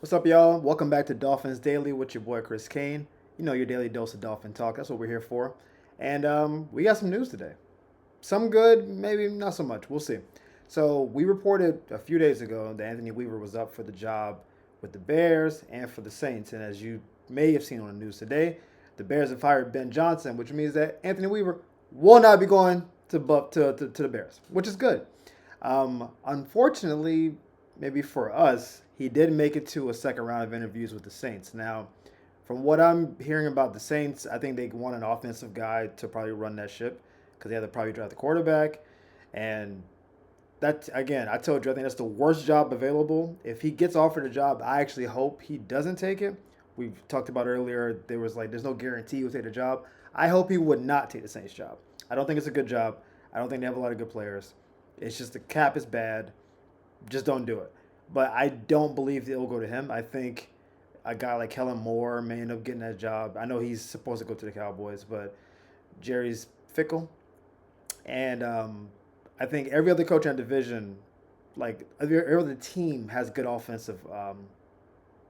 What's up, y'all? Welcome back to Dolphins Daily with your boy Chris Kane. You know, your daily dose of Dolphin talk. That's what we're here for. And we got some news today. Some good, maybe not so much. We'll see. So we reported a few days ago that Anthony Weaver was up for the job with the Bears and for the Saints. And as you may have seen on the news today, the Bears have hired Ben Johnson, which means that Anthony Weaver will not be going to the Bears, which is good. Unfortunately, maybe for us, he did make it to a second round of interviews with the Saints. Now, from what I'm hearing about the Saints, I think they want an offensive guy to probably run that ship because they have to probably draft the quarterback. And that, again, I told you, I think that's the worst job available. If he gets offered a job, I actually hope he doesn't take it. We've talked about earlier, there's no guarantee he'll take the job. I hope he would not take the Saints job. I don't think it's a good job. I don't think they have a lot of good players. It's just the cap is bad. Just don't do it. But I don't believe it will go to him. I think a guy like Kellen Moore may end up getting that job. I know he's supposed to go to the Cowboys, but Jerry's fickle. And I think every other coach in that division, like every other team, has good offensive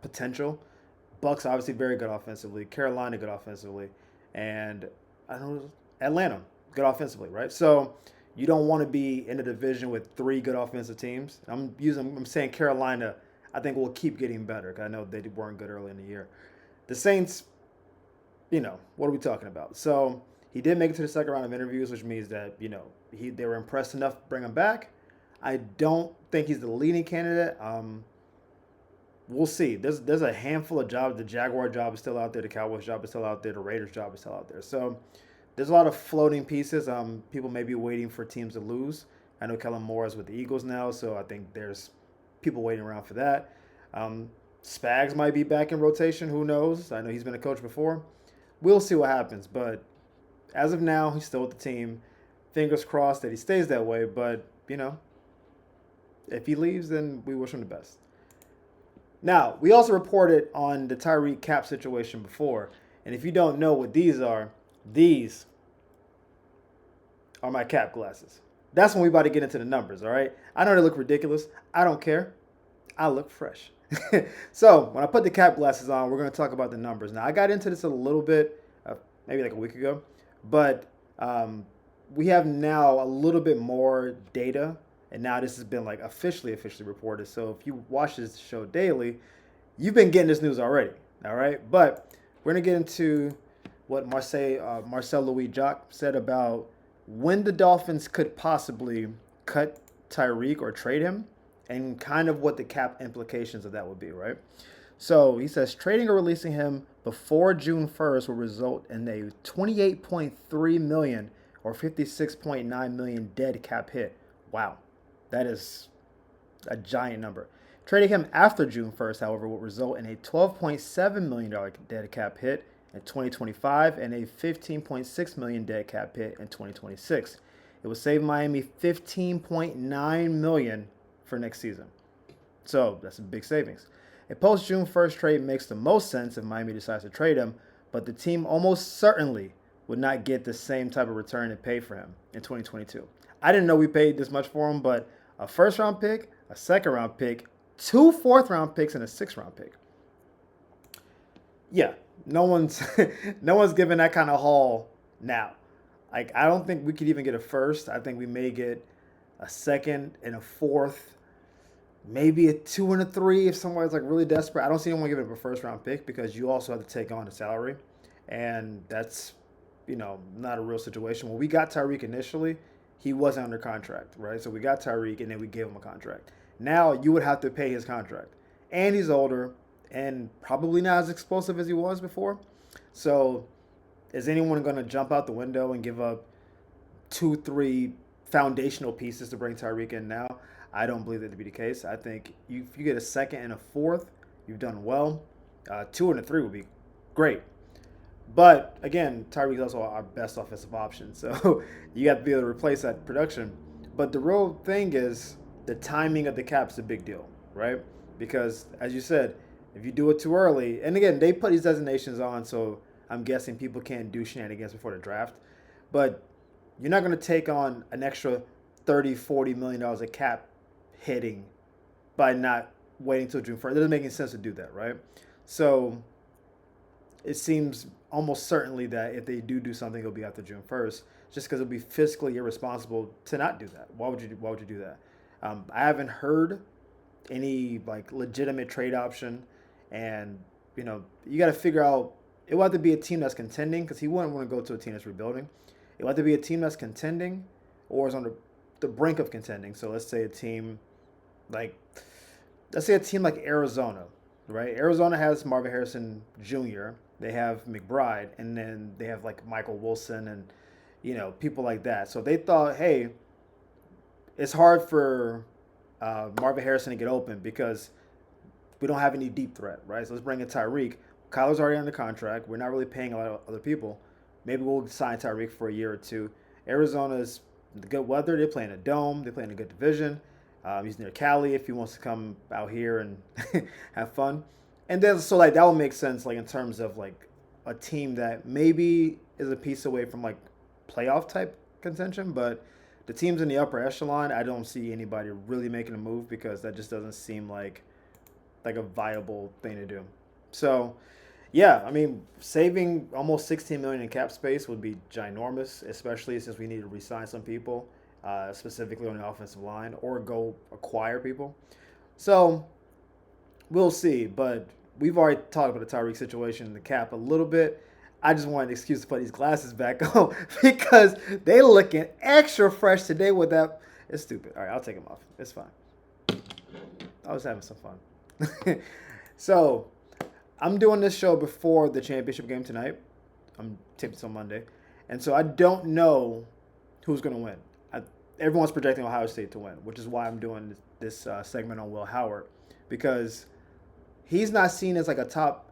potential. Bucks obviously very good offensively. Carolina good offensively, and I don't know Atlanta good offensively, right? So you don't want to be in a division with three good offensive teams. I'm saying Carolina. I think will keep getting better. 'Cause I know they weren't good early in the year. The Saints, what are we talking about? So he did make it to the second round of interviews, which means that they were impressed enough to bring him back. I don't think he's the leading candidate. We'll see. There's a handful of jobs. The Jaguar job is still out there. The Cowboys job is still out there. The Raiders job is still out there. So there's a lot of floating pieces. People may be waiting for teams to lose. I know Kellen Moore is with the Eagles now, so I think there's people waiting around for that. Spags might be back in rotation. Who knows? I know he's been a coach before. We'll see what happens. But as of now, he's still with the team. Fingers crossed that he stays that way. But, if he leaves, then we wish him the best. Now, we also reported on the Tyreek cap situation before. And if you don't know what these are my cap glasses. That's when we about to get into the numbers, all right? I know they look ridiculous. I don't care. I look fresh. So when I put the cap glasses on, we're going to talk about the numbers. Now, I got into this a little bit, maybe like a week ago, but we have now a little bit more data, and now this has been like officially reported. So if you watch this show daily, you've been getting this news already, all right? But we're going to get into what Marcel Louis Jacques said about when the Dolphins could possibly cut Tyreek or trade him, and kind of what the cap implications of that would be, right? So he says trading or releasing him before June 1st will result in a 28.3 million or 56.9 million dead cap hit. Wow, that is a giant number. Trading him after June 1st, however, will result in a $12.7 million dead cap hit in 2025 and a $15.6 million dead cap hit in 2026. It will save Miami $15.9 million for next season. So that's a big savings. A post June 1st trade makes the most sense if Miami decides to trade him, but the team almost certainly would not get the same type of return and pay for him in 2022. I didn't know we paid this much for him, but a first round pick, a second round pick, two fourth round picks, and a sixth round pick. Yeah, no one's no one's giving that kind of haul now. Like, I don't think we could even get a first. I think we may get a second and a fourth, maybe a two and a three if somebody's like really desperate. I don't see anyone giving up a first round pick because you also have to take on the salary, and that's not a real situation. When we got Tyreek initially, he wasn't under contract, right? So we got Tyreek and then we gave him a contract. Now you would have to pay his contract, and he's older and probably not as explosive as he was before. So is anyone going to jump out the window and give up 2, 3 foundational pieces to bring Tyreek in now? I don't believe that to be the case. I think if you get a second and a fourth, you've done well. 2 and a 3 would be great. But again, Tyreek is also our best offensive option. So you have to be able to replace that production. But the real thing is the timing of the cap is a big deal, right? Because as you said, if you do it too early, and again, they put these designations on, so I'm guessing people can't do shenanigans before the draft. But you're not going to take on an extra $30, $40 million of cap hitting by not waiting till June 1st. It doesn't make any sense to do that, right? So it seems almost certainly that if they do something, it'll be after June 1st, just because it'll be fiscally irresponsible to not do that. Why would you do that? I haven't heard any like legitimate trade option, and you got to figure out. It will have to be a team that's contending because he wouldn't want to go to a team that's rebuilding. It will have to be a team that's contending or is on the brink of contending. So let's say a team like Arizona, right? Arizona has Marvin Harrison Jr. They have McBride, and then they have like Michael Wilson and people like that. So they thought, hey, it's hard for Marvin Harrison to get open because we don't have any deep threat, right? So let's bring in Tyreek. Kyler's already under contract. We're not really paying a lot of other people. Maybe we'll sign Tyreek for a year or two. Arizona's the good weather. They're playing a dome. They're playing a good division. He's near Cali if he wants to come out here and have fun. And then so like that will make sense like in terms of like a team that maybe is a piece away from like playoff type contention, but the teams in the upper echelon, I don't see anybody really making a move because that just doesn't seem like a viable thing to do. So, yeah, I mean, saving almost $16 million in cap space would be ginormous, especially since we need to re-sign some people, specifically on the offensive line, or go acquire people. So, we'll see. But we've already talked about the Tyreek situation in the cap a little bit. I just wanted an excuse to put these glasses back on because they looking extra fresh today with that. It's stupid. All right, I'll take them off. It's fine. I was having some fun. So, I'm doing this show before the championship game tonight. I'm taping this on Monday. And so I don't know who's going to win. Everyone's projecting Ohio State to win, which is why I'm doing this segment on Will Howard. Because he's not seen as like a top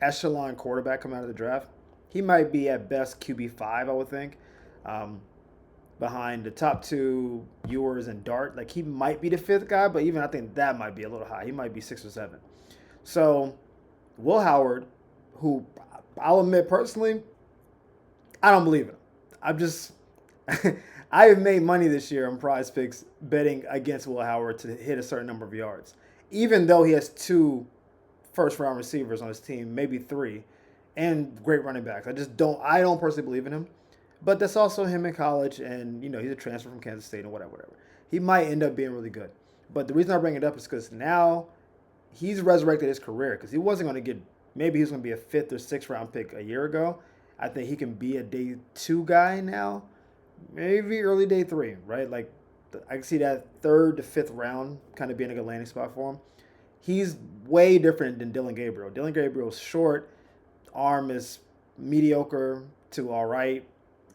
echelon quarterback coming out of the draft. He might be at best QB5, I would think. Behind the top two, Ewers and Dart. Like he might be the fifth guy, but even I think that might be a little high. He might be 6 or 7. So Will Howard, who I'll admit personally, I don't believe in him. I'm just, I have made money this year on Prize Picks betting against Will Howard to hit a certain number of yards, even though he has 2 first-round receivers on his team, maybe 3, and great running backs. I don't personally believe in him, but that's also him in college, and he's a transfer from Kansas State and whatever. He might end up being really good, but the reason I bring it up is because now he's resurrected his career because he wasn't going to get, maybe he was going to be a 5th or 6th round pick a year ago. I think he can be a day 2 guy now, maybe early day 3, right? Like I can see that 3rd to 5th round kind of being a good landing spot for him. He's way different than Dylan Gabriel. Dylan Gabriel's short, arm is mediocre to all right,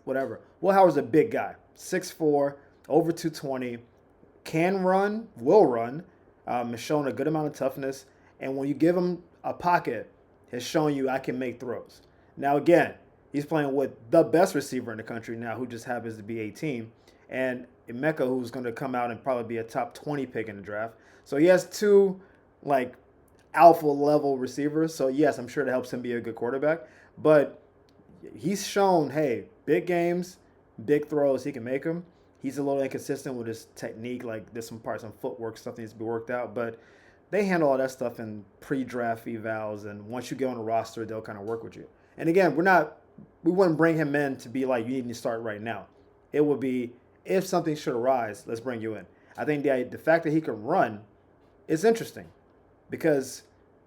whatever. Will Howard's a big guy, 6'4", over 220, can run, will run. Has shown a good amount of toughness, and when you give him a pocket, has shown you I can make throws. Now again, he's playing with the best receiver in the country now, who just happens to be 18, and Emeka, who's going to come out and probably be a top 20 pick in the draft. So he has 2 like alpha level receivers. So yes, I'm sure that helps him be a good quarterback. But he's shown, hey, big games, big throws, he can make them. He's a little inconsistent with his technique. Like there's some parts on footwork, stuff needs to be worked out. But they handle all that stuff in pre-draft evals, and once you get on the roster, they'll kind of work with you. And again, we wouldn't bring him in to be like, you need to start right now. It would be, if something should arise, let's bring you in. I think the fact that he can run is interesting because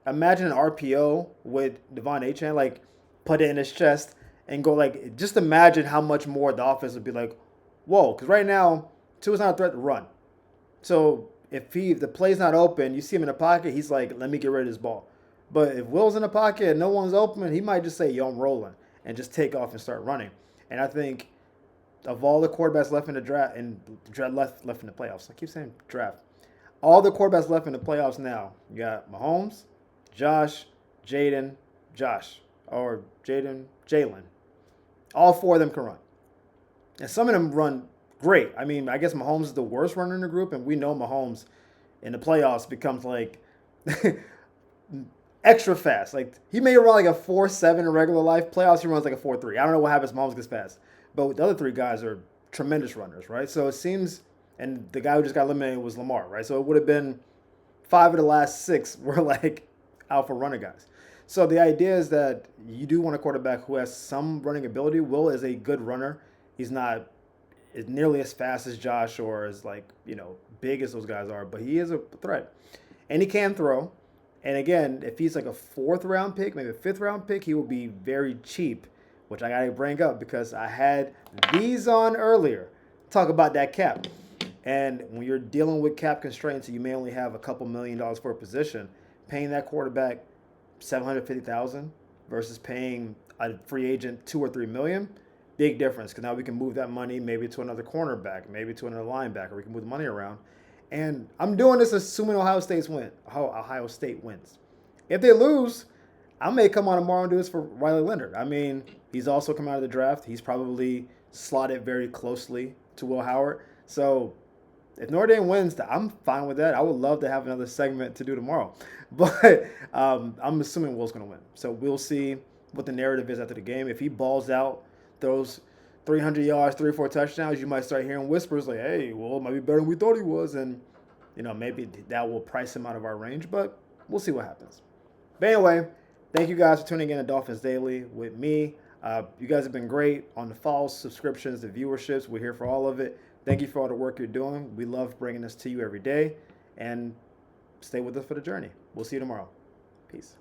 imagine an RPO with Devon Achane, like put it in his chest and go like, just imagine how much more the offense would be like, whoa, because right now, Tua's not a threat to run. So if the play's not open, you see him in the pocket, he's like, let me get rid of this ball. But if Will's in the pocket and no one's open, he might just say, yo, I'm rolling, and just take off and start running. And I think of all the quarterbacks left in the draft, and left in the playoffs, I keep saying draft, all the quarterbacks left in the playoffs now, you got Mahomes, Josh, Jalen. All 4 of them can run. And some of them run great. I mean, I guess Mahomes is the worst runner in the group, and we know Mahomes in the playoffs becomes like extra fast. Like he may run like a 4.7 in regular life. Playoffs, he runs like a 4.3. I don't know what happens. Mahomes gets fast, but the other 3 guys are tremendous runners, right? So it seems, and the guy who just got eliminated was Lamar, right? So it would have been 5 of the last 6 were like alpha runner guys. So the idea is that you do want a quarterback who has some running ability. Will is a good runner. He's not nearly as fast as Josh or as like, big as those guys are, but he is a threat. And he can throw. And again, if he's like a 4th round pick, maybe a 5th round pick, he will be very cheap, which I gotta bring up because I had these on earlier. Talk about that cap. And when you're dealing with cap constraints, you may only have a couple $1,000,000 for a position. Paying that quarterback $750,000 versus paying a free agent $2 or $3 million, big difference. Because now we can move that money maybe to another cornerback, maybe to another linebacker. We can move the money around. And I'm doing this assuming Ohio State wins. If they lose, I may come on tomorrow and do this for Riley Leonard. I mean, he's also come out of the draft. He's probably slotted very closely to Will Howard. So if Notre Dame wins, I'm fine with that. I would love to have another segment to do tomorrow. But I'm assuming Will's going to win. So we'll see what the narrative is after the game. If he balls out those 300 yards, 3 or 4 touchdowns, you might start hearing whispers like, hey, Will might be better than we thought he was. And, maybe that will price him out of our range. But we'll see what happens. But anyway, thank you guys for tuning in to Dolphins Daily with me. You guys have been great on the follows, subscriptions, the viewerships. We're here for all of it. Thank you for all the work you're doing. We love bringing this to you every day. And stay with us for the journey. We'll see you tomorrow. Peace.